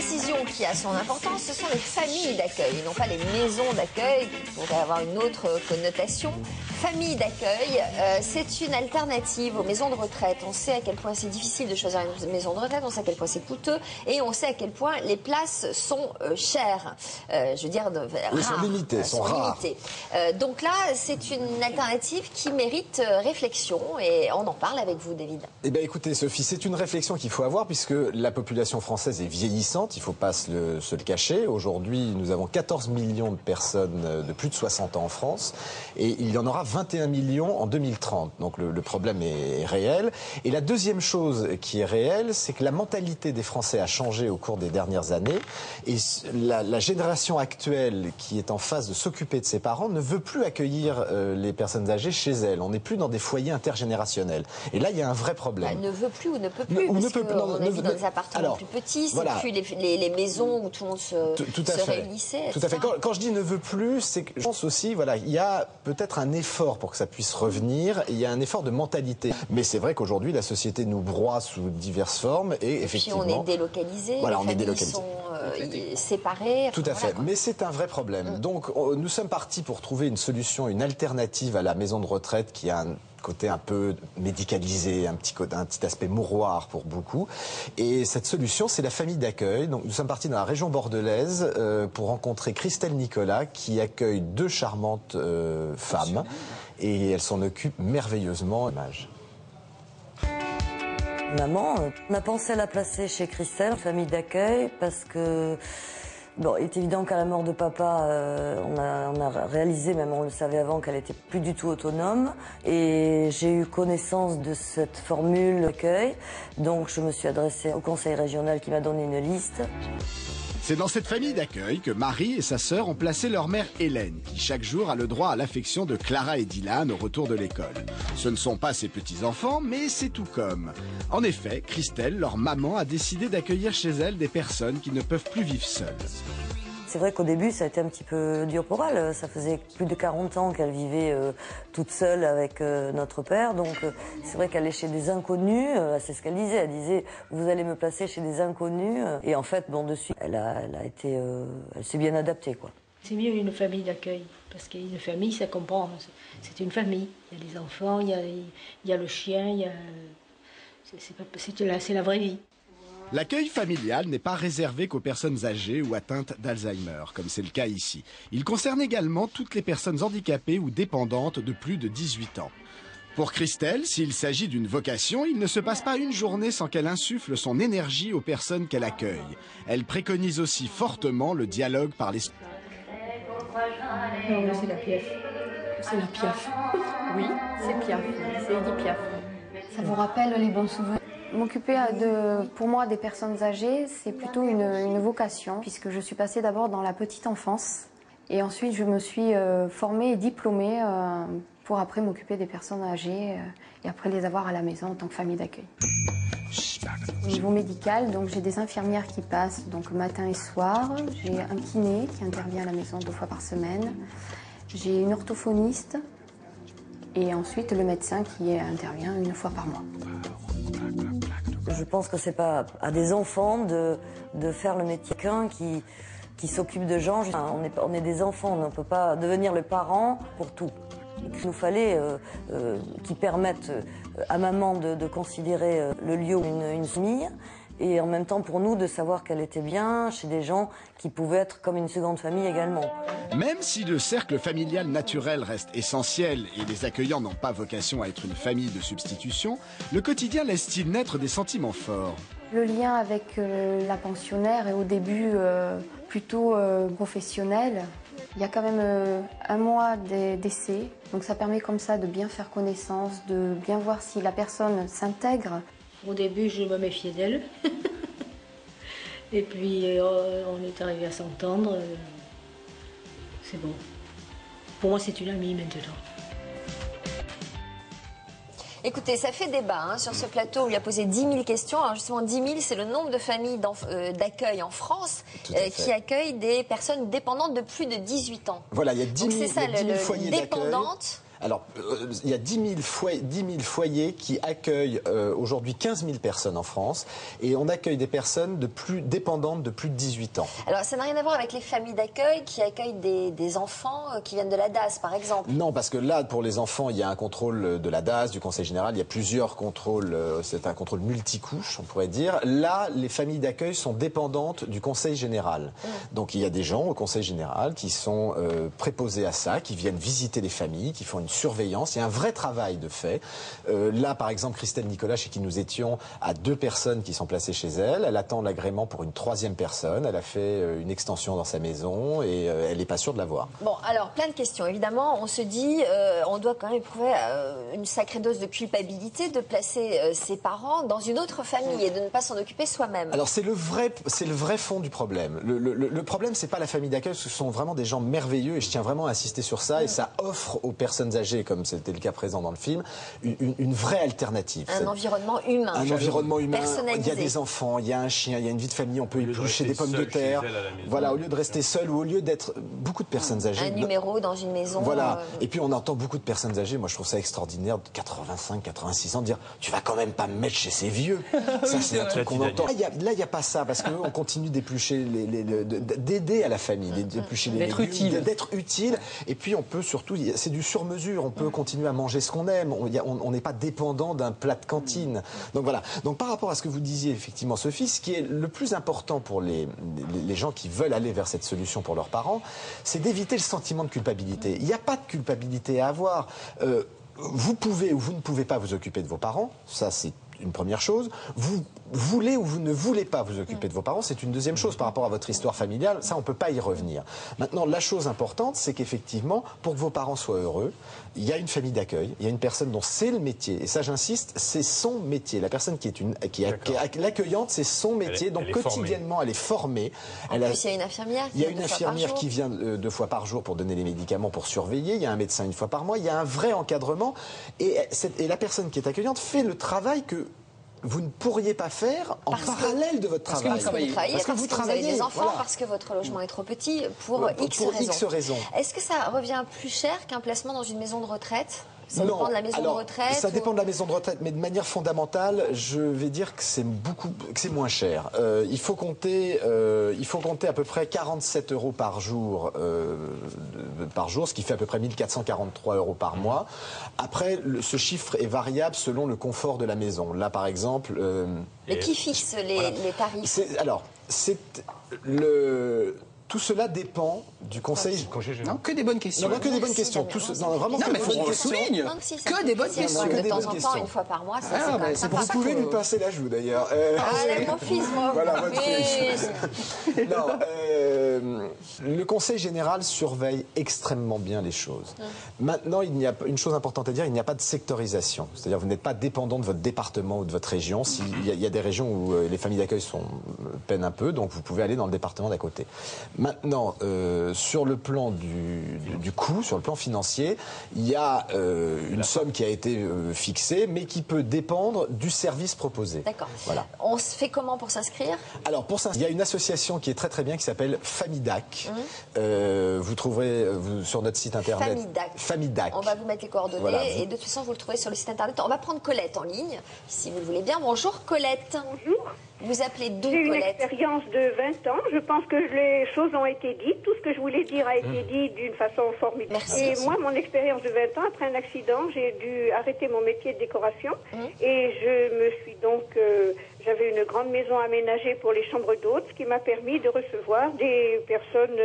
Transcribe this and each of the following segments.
précision qui a son importance, ce sont les familles d'accueil, et non pas les maisons d'accueil, qui pourraient avoir une autre connotation. Famille d'accueil, c'est une alternative aux maisons de retraite. On sait à quel point c'est difficile de choisir une maison de retraite, on sait à quel point c'est coûteux, et on sait à quel point les places sont chères. Je veux dire, rares. Ils sont limités, sont rares. Donc là, c'est une alternative qui mérite réflexion, et on en parle avec vous, David. Eh bien, écoutez, Sophie, c'est une réflexion qu'il faut avoir, puisque la population française est vieillissante, il ne faut pas se le cacher. Aujourd'hui, nous avons 14 millions de personnes de plus de 60 ans en France, et il y en aura 21 millions en 2030. Donc le problème est réel. Et la deuxième chose qui est réelle, c'est que la mentalité des Français a changé au cours des dernières années. Et la génération actuelle qui est en phase de s'occuper de ses parents ne veut plus accueillir les personnes âgées chez elle. On n'est plus dans des foyers intergénérationnels. Et là, il y a un vrai problème. Elle ne veut plus ou ne peut plus, parce qu'on habite dans des appartements plus petits, c'est plus les maisons où tout le monde se réunissait. Tout à fait. Quand je dis ne veut plus, c'est que je pense aussi, voilà, il y a peut-être un effort pour que ça puisse revenir, il y a un effort de mentalité. Mais c'est vrai qu'aujourd'hui, la société nous broie sous diverses formes et effectivement... Puis on est délocalisé, voilà, les familles sont séparées. Tout à fait, mais c'est un vrai problème. Donc nous sommes partis pour trouver une solution, une alternative à la maison de retraite qui a un côté un peu médicalisé, un petit aspect mouroir pour beaucoup. Et cette solution, c'est la famille d'accueil. Donc nous sommes partis dans la région bordelaise pour rencontrer Christelle Nicolas, qui accueille deux charmantes femmes. Et elle s'en occupe merveilleusement. Maman, on a pensé à la placer chez Christelle, famille d'accueil, parce que... Bon, il est évident qu'à la mort de papa, on a réalisé, même on le savait avant, qu'elle était plus du tout autonome. Et j'ai eu connaissance de cette formule d'accueil. Donc je me suis adressée au conseil régional qui m'a donné une liste. C'est dans cette famille d'accueil que Marie et sa sœur ont placé leur mère Hélène, qui chaque jour a le droit à l'affection de Clara et Dylan au retour de l'école. Ce ne sont pas ses petits-enfants, mais c'est tout comme. En effet, Christelle, leur maman, a décidé d'accueillir chez elle des personnes qui ne peuvent plus vivre seules. C'est vrai qu'au début, ça a été un petit peu dur pour elle. Ça faisait plus de 40 ans qu'elle vivait toute seule avec notre père. Donc c'est vrai qu'elle est chez des inconnus. C'est ce qu'elle disait. Elle disait, vous allez me placer chez des inconnus. Et en fait, bon, dessus, elle s'est bien adaptée, quoi. C'est mieux une famille d'accueil. Parce qu'une famille, ça comprend. C'est une famille. Il y a les enfants, il y a le chien, c'est la vraie vie. L'accueil familial n'est pas réservé qu'aux personnes âgées ou atteintes d'Alzheimer, comme c'est le cas ici. Il concerne également toutes les personnes handicapées ou dépendantes de plus de 18 ans. Pour Christelle, s'il s'agit d'une vocation, il ne se passe pas une journée sans qu'elle insuffle son énergie aux personnes qu'elle accueille. Elle préconise aussi fortement le dialogue par l'esprit. Non, c'est la Piaf. C'est la Piaf. Oui, c'est Piaf. C'est Edith Piaf. Ça vous rappelle les bons souvenirs? M'occuper pour moi des personnes âgées, c'est plutôt une vocation, puisque je suis passée d'abord dans la petite enfance et ensuite je me suis formée et diplômée pour après m'occuper des personnes âgées et après les avoir à la maison en tant que famille d'accueil. Au niveau médical, donc j'ai des infirmières qui passent donc matin et soir, j'ai un kiné qui intervient à la maison 2 fois par semaine, j'ai une orthophoniste et ensuite le médecin qui intervient 1 fois par mois. Je pense que c'est pas à des enfants de faire le métier qu'un qui s'occupe de gens. On est des enfants, on ne peut pas devenir le parent pour tout. Il nous fallait qu'ils permettent à maman de considérer le lieu une famille et en même temps pour nous de savoir qu'elle était bien chez des gens qui pouvaient être comme une seconde famille également. Même si le cercle familial naturel reste essentiel et les accueillants n'ont pas vocation à être une famille de substitution, le quotidien laisse-t-il naître des sentiments forts? Le lien avec la pensionnaire est au début plutôt professionnel. Il y a quand même 1 mois d'essai, donc ça permet comme ça de bien faire connaissance, de bien voir si la personne s'intègre. Au début, je me méfiais d'elle. Et puis, on est arrivé à s'entendre. C'est bon. Pour moi, c'est une amie maintenant. Écoutez, ça fait débat sur ce plateau où il a posé 10 000 questions. Alors justement, 10 000, c'est le nombre de familles d'accueil en France qui accueillent des personnes dépendantes de plus de 18 ans. Voilà, il y a 10 000 foyers d'accueil. Alors, il y a 10 000 foyers qui accueillent aujourd'hui 15 000 personnes en France. Et on accueille des personnes dépendantes de plus de 18 ans. Alors, ça n'a rien à voir avec les familles d'accueil qui accueillent des enfants qui viennent de la DAS, par exemple. Non, parce que là, pour les enfants, il y a un contrôle de la DAS, du Conseil général. Il y a plusieurs contrôles. C'est un contrôle multicouche, on pourrait dire. Là, les familles d'accueil sont dépendantes du Conseil général. Donc, il y a des gens au Conseil général qui sont préposés à ça, qui viennent visiter les familles, qui font une surveillance. Il y a un vrai travail de fait. Là, par exemple, Christelle Nicolas, chez qui nous étions, a 2 personnes qui sont placées chez elle. Elle attend l'agrément pour une 3e personne. Elle a fait une extension dans sa maison et elle n'est pas sûre de l'avoir. Bon, alors, plein de questions. Évidemment, on se dit, on doit quand même éprouver une sacrée dose de culpabilité de placer ses parents dans une autre famille et de ne pas s'en occuper soi-même. Alors, c'est le vrai fond du problème. Le problème, c'est pas la famille d'accueil, ce sont vraiment des gens merveilleux et je tiens vraiment à insister sur ça. Et ça offre aux personnes âgées, comme c'était le cas présent dans le film, une vraie alternative. Un environnement humain. Un environnement humain. Personnalisé. Il y a des enfants, il y a un chien, il y a une vie de famille, on peut éplucher des pommes de terre. Voilà, au lieu de rester seul ou au lieu d'être beaucoup de personnes âgées. Un numéro dans une maison. Voilà. Et puis on entend beaucoup de personnes âgées. Moi, je trouve ça extraordinaire, de 85, 86 ans, de dire tu vas quand même pas me mettre chez ces vieux. Ça, c'est un truc qu'on entend. Là, il n'y a pas ça, parce qu'on continue d'éplucher, d'aider à la famille, d'éplucher les légumes, d'être utile. Et puis on peut surtout, c'est du sur-mesure. On peut continuer à manger ce qu'on aime. On n'est pas dépendant d'un plat de cantine. Donc voilà. Donc par rapport à ce que vous disiez, effectivement, Sophie, ce qui est le plus important pour les gens qui veulent aller vers cette solution pour leurs parents, c'est d'éviter le sentiment de culpabilité. Il n'y a pas de culpabilité à avoir. Vous pouvez ou vous ne pouvez pas vous occuper de vos parents, ça c'est une première chose. Vous voulez ou vous ne voulez pas vous occuper de vos parents, c'est une deuxième chose par rapport à votre histoire familiale. Ça, on ne peut pas y revenir. Maintenant, la chose importante, c'est qu'effectivement, pour que vos parents soient heureux, il y a une famille d'accueil, il y a une personne dont c'est le métier. Et ça, j'insiste, c'est son métier. La personne qui est l'accueillante, c'est son métier. Donc quotidiennement, elle est formée. En plus, il y a une infirmière. Il y a une infirmière qui vient 2 fois par jour pour donner les médicaments, pour surveiller. Il y a un médecin 1 fois par mois. Il y a un vrai encadrement. Et la personne qui est accueillante fait le travail que vous ne pourriez pas faire en parallèle de votre travail. Parce que vous travaillez, des enfants, voilà. Parce que votre logement est trop petit, pour X raisons. Est-ce que ça revient plus cher qu'un placement dans une maison de retraite ? Ça dépend de la maison de retraite. Ça dépend de la maison de retraite, mais de manière fondamentale, je vais dire que c'est moins cher. Il faut compter à peu près 47 € par jour, ce qui fait à peu près 1443 € par mois. Après, ce chiffre est variable selon le confort de la maison. Là, par exemple. Mais qui fixe les tarifs ? Tout cela dépend du Conseil. Non, que des bonnes questions. Non, que des bonnes questions. Vraiment non, mais il faut qu'on souligne. Que des bonnes questions. De temps en temps, 1 fois par mois, ça c'est quand même sympa. Vous pouvez lui passer la joue d'ailleurs. Mon fils, moi. Voilà, votre fils. Non, le Conseil général surveille extrêmement bien les choses. Maintenant, il y a une chose importante à dire, il n'y a pas de sectorisation. C'est-à-dire, vous n'êtes pas dépendant de votre département ou de votre région. Il y a des régions où les familles d'accueil peinent un peu, donc vous pouvez aller dans le département d'à côté. Maintenant, sur le plan du coût, sur le plan financier, il y a une somme qui a été fixée, mais qui peut dépendre du service proposé. D'accord. Voilà. On se fait comment pour s'inscrire ? Alors, pour s'inscrire, il y a une association qui est très très bien qui s'appelle Famidac. Vous trouverez sur notre site internet. Famidac. On va vous mettre les coordonnées et de toute façon, vous le trouvez sur le site internet. On va prendre Colette en ligne, si vous le voulez bien. Bonjour Colette. Bonjour. Vous appelez d'où, J'ai une Colette ? expérience de 20 ans. Je pense que les choses ont été dites. Tout ce que je voulais dire a été dit d'une façon formidable. Merci. Moi, mon expérience de 20 ans, après un accident, j'ai dû arrêter mon métier de décoration. Et je me suis donc... j'avais une grande maison aménagée pour les chambres d'hôtes, ce qui m'a permis de recevoir des personnes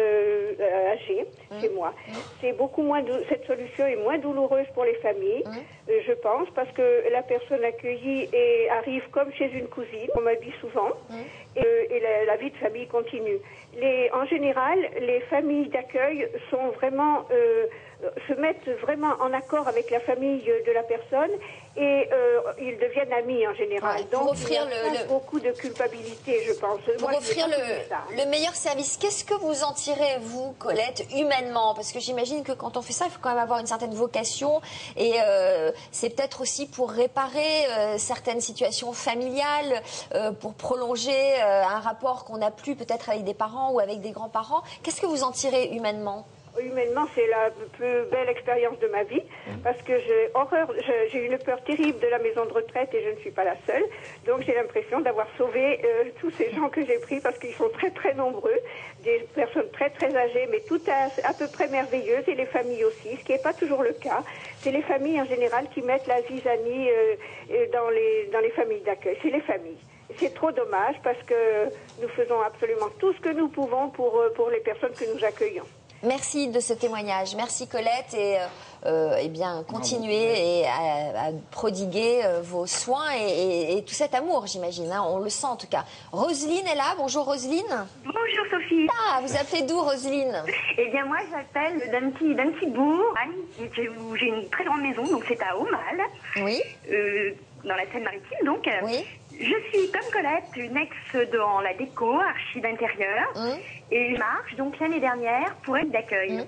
âgées chez moi. C'est beaucoup moins cette solution est moins douloureuse pour les familles, je pense, parce que la personne accueillie arrive comme chez une cousine, on m'habille souvent, et la vie de famille continue. En général, les familles d'accueil sont vraiment se mettent vraiment en accord avec la famille de la personne et ils deviennent amis en général. Ouais, donc il y a beaucoup de culpabilité, je pense. Pour offrir le meilleur service, qu'est-ce que vous en tirez, vous, Colette, humainement ? Parce que j'imagine que quand on fait ça, il faut quand même avoir une certaine vocation et c'est peut-être aussi pour réparer certaines situations familiales, pour prolonger un rapport qu'on n'a plus peut-être avec des parents ou avec des grands-parents. Qu'est-ce que vous en tirez humainement ? Humainement, c'est la plus belle expérience de ma vie parce que j'ai une peur terrible de la maison de retraite et je ne suis pas la seule. Donc j'ai l'impression d'avoir sauvé tous ces gens que j'ai pris parce qu'ils sont très très nombreux, des personnes très très âgées mais toutes à peu près merveilleuses et les familles aussi, ce qui n'est pas toujours le cas. C'est les familles en général qui mettent la zizanie dans les familles d'accueil. C'est les familles. C'est trop dommage parce que nous faisons absolument tout ce que nous pouvons pour les personnes que nous accueillons. Merci de ce témoignage. Merci Colette et eh bien continuez à prodiguer vos soins et tout cet amour, j'imagine. Hein, on le sent en tout cas. Roselyne est là. Bonjour Roselyne. Bonjour Sophie. Ah, vous appelez d'où Roselyne? Eh bien moi j'appelle d'un petit bourg où j'ai une très grande maison, donc c'est à Aumale. Oui. Dans la Seine-Maritime donc. Oui. Je suis comme Colette, une ex dans la déco, archi d'intérieur, et je marche donc l'année dernière pour une d'accueil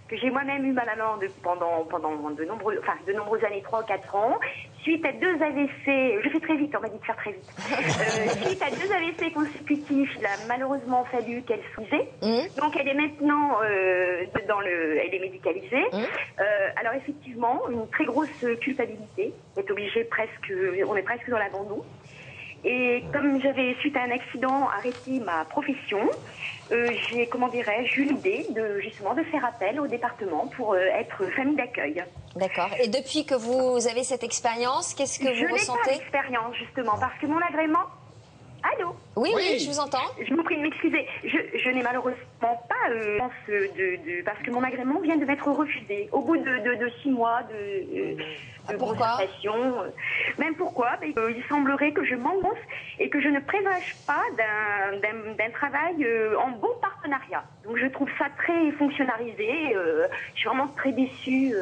que j'ai moi-même eu malheureusement pendant de nombreuses années, 3 ou 4 ans, suite à 2 AVC, je fais très vite, on m'a dit de faire très vite, suite à 2 AVC consécutifs, il a malheureusement fallu qu'elle s'usait, donc elle est maintenant elle est médicalisée, alors effectivement, une très grosse culpabilité, on est presque dans l'abandon. Et comme j'avais, suite à un accident, arrêté ma profession, j'ai, eu l'idée de faire appel au département pour être famille d'accueil. D'accord. Et depuis que vous avez cette expérience, qu'est-ce que vous ressentez? Je n'ai pas d'expérience, justement, parce que mon agrément... Allô? Oui, je vous entends. Je vous prie de m'excuser. Je n'ai malheureusement pas parce que mon agrément vient de m'être refusé. Au bout de 6 mois de concertation. Même pourquoi? Il semblerait que je m'engonce et que je ne présage pas d'un travail en bon partenariat. Donc je trouve ça très fonctionnalisé. Je suis vraiment très déçue.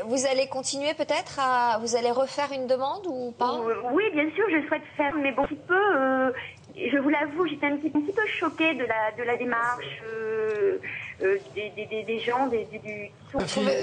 Vous allez continuer peut-être vous allez refaire une demande ou pas? Oui, bien sûr, je souhaite faire, mais bon, un petit peu. Je vous l'avoue, j'étais un petit peu choquée de la démarche des gens,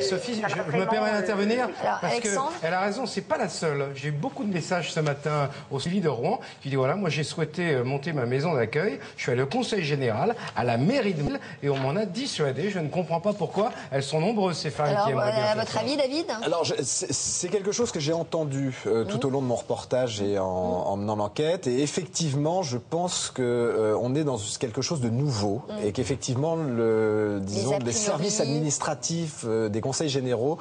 Sophie, je me permets d'intervenir parce qu'elle a raison, c'est pas la seule. J'ai eu beaucoup de messages ce matin au suivi de Rouen qui dit voilà, moi j'ai souhaité monter ma maison d'accueil, je suis allé au conseil général, à la mairie de Lille et on m'en a dissuadé. Je ne comprends pas pourquoi. Elles sont nombreuses ces femmes qui aimeraient bien. À votre avis, David? Alors c'est quelque chose que j'ai entendu tout au long de mon reportage et en menant l'enquête, et effectivement je pense que on est dans quelque chose de nouveau et qu'effectivement les services administratifs des conseils généraux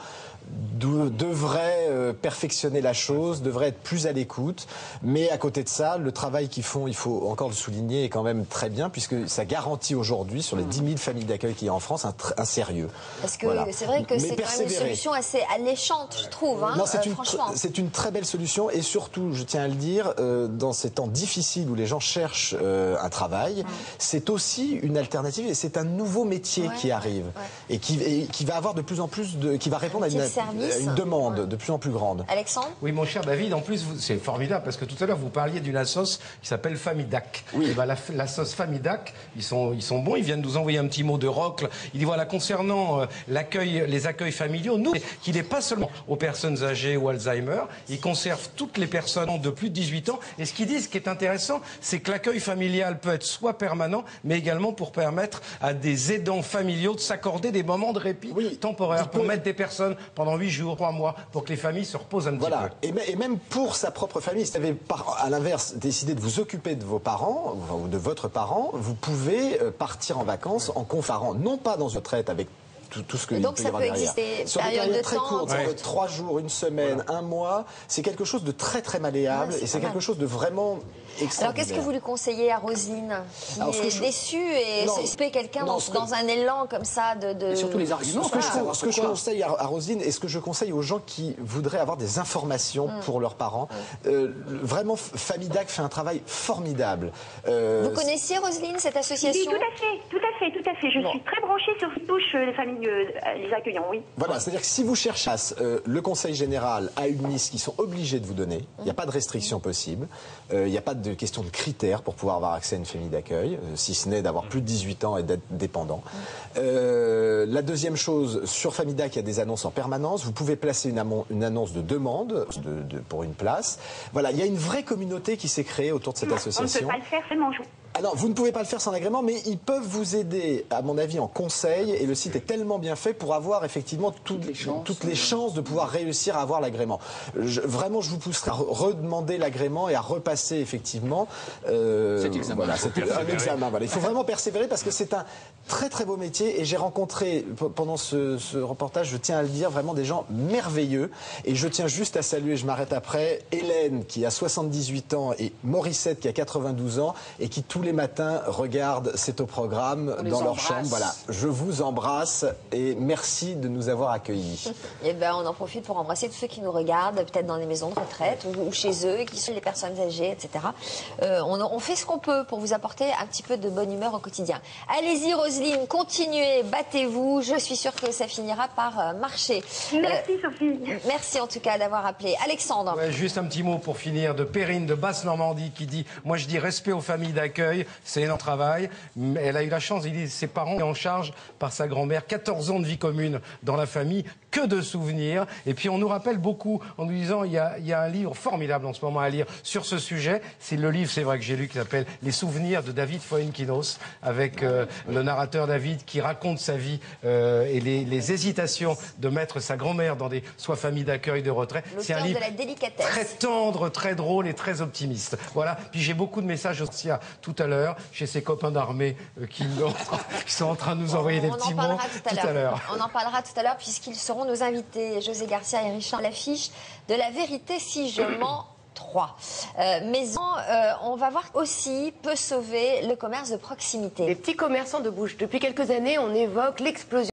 devraient perfectionner la chose, devraient être plus à l'écoute. Mais à côté de ça, le travail qu'ils font, il faut encore le souligner, est quand même très bien, puisque ça garantit aujourd'hui, sur les 10 000 familles d'accueil qu'il y a en France, un sérieux. Parce que c'est vrai que c'est quand même une solution assez alléchante, je trouve. Hein, non, franchement. C'est une très belle solution, et surtout, je tiens à le dire, dans ces temps difficiles où les gens cherchent un travail, c'est aussi une alternative, et c'est un nouveau métier qui arrive, et qui va avoir de plus en plus qui va répondre à une demande de plus en plus grande. Alexandre? Oui, mon cher David, en plus, c'est formidable, parce que tout à l'heure, vous parliez d'une assoce qui s'appelle Famidac. Oui. Et ben, l'assoce Famidac, ils sont bons, ils viennent nous envoyer un petit mot de Rocle. Il dit, voilà, concernant les accueils familiaux, nous, qu'il n'est pas seulement aux personnes âgées ou Alzheimer, ils conservent toutes les personnes de plus de 18 ans. Et ce qu'ils disent, ce qui est intéressant, c'est que l'accueil familial peut être soit permanent, mais également pour permettre à des aidants familiaux de s'accorder des moments de répit temporaire, pour mettre des personnes pendant 8 jours, 3 mois, pour que les familles se reposent un petit peu. Et même pour sa propre famille, si vous avez à l'inverse décidé de vous occuper de vos parents ou de votre parent, vous pouvez partir en vacances en comparant, non pas dans une retraite avec tout ce que donc ça peut exister sur des périodes très courtes, 3 jours, 1 semaine, 1 mois, c'est quelque chose de très très malléable, et c'est quelque chose de vraiment extraordinaire. Alors qu'est-ce que vous lui conseillez à Roselyne, qui est déçue et c'est quelqu'un dans un élan comme ça de... Et surtout les arguments. Ce que je conseille à Roselyne, et ce que je conseille aux gens qui voudraient avoir des informations pour leurs parents, vraiment Famidac fait un travail formidable. Vous connaissiez Roselyne, cette association? Oui, tout à fait. Je suis très branchée sur ce touche les familles, les accueillants, oui. Voilà, c'est-à-dire que si vous cherchez, le Conseil général a une liste qu'ils sont obligés de vous donner. Il n'y a pas de restriction possible. Il n'y a pas de question de critères pour pouvoir avoir accès à une famille d'accueil, si ce n'est d'avoir plus de 18 ans et d'être dépendant. La deuxième chose, sur Famidac, il y a des annonces en permanence. Vous pouvez placer une annonce de demande pour une place. Voilà, il y a une vraie communauté qui s'est créée autour de cette association. On ne peut pas le faire, vraiment. Alors, vous ne pouvez pas le faire sans agrément, mais ils peuvent vous aider, à mon avis, en conseil. Et le site est tellement bien fait pour avoir effectivement toutes les chances de pouvoir réussir à avoir l'agrément. Vraiment, je vous pousserai à redemander l'agrément et à repasser effectivement cet examen. Voilà, c'est un examen. Voilà. Il faut vraiment persévérer parce que c'est un très très beau métier. Et j'ai rencontré pendant ce reportage, je tiens à le dire, vraiment des gens merveilleux. Et je tiens juste à saluer, je m'arrête après, Hélène qui a 78 ans et Morissette qui a 92 ans et qui tous les matins regardent C'est au programme dans leur chambre. Voilà, je vous embrasse et merci de nous avoir accueillis. Et ben, on en profite pour embrasser tous ceux qui nous regardent, peut-être dans les maisons de retraite ou chez eux, qui sont les personnes âgées, etc. On fait ce qu'on peut pour vous apporter un petit peu de bonne humeur au quotidien. Allez-y, Roselyne, continuez, battez-vous. Je suis sûre que ça finira par marcher. Merci, Sophie. Merci en tout cas d'avoir appelé. Alexandre. Ouais, juste un petit mot pour finir de Perrine de Basse-Normandie qui dit « Moi, je dis respect aux familles d'accueil, c'est énorme travail. » Elle a eu la chance, il dit, ses parents sont en charge par sa grand-mère, 14 ans de vie commune dans la famille, que de souvenirs. Et puis on nous rappelle beaucoup en nous disant il y a un livre formidable en ce moment à lire sur ce sujet. C'est le livre, c'est vrai que j'ai lu, qui s'appelle Les souvenirs de David Foenkinos, avec le narrateur David qui raconte sa vie et les hésitations de mettre sa grand-mère dans des familles d'accueil, de retrait. C'est un livre très tendre, très drôle et très optimiste. Voilà. Puis j'ai beaucoup de messages aussi tout à l'heure chez ses copains d'armée qui sont en train de nous envoyer des petits mots tout à l'heure. On en parlera tout à l'heure puisqu'ils seront nos invités, José Garcia et Richard Lafiche, de La Vérité si je mens 3. Maison, on va voir aussi peut sauver le commerce de proximité. Les petits commerçants de bouche. Depuis quelques années, on évoque l'explosion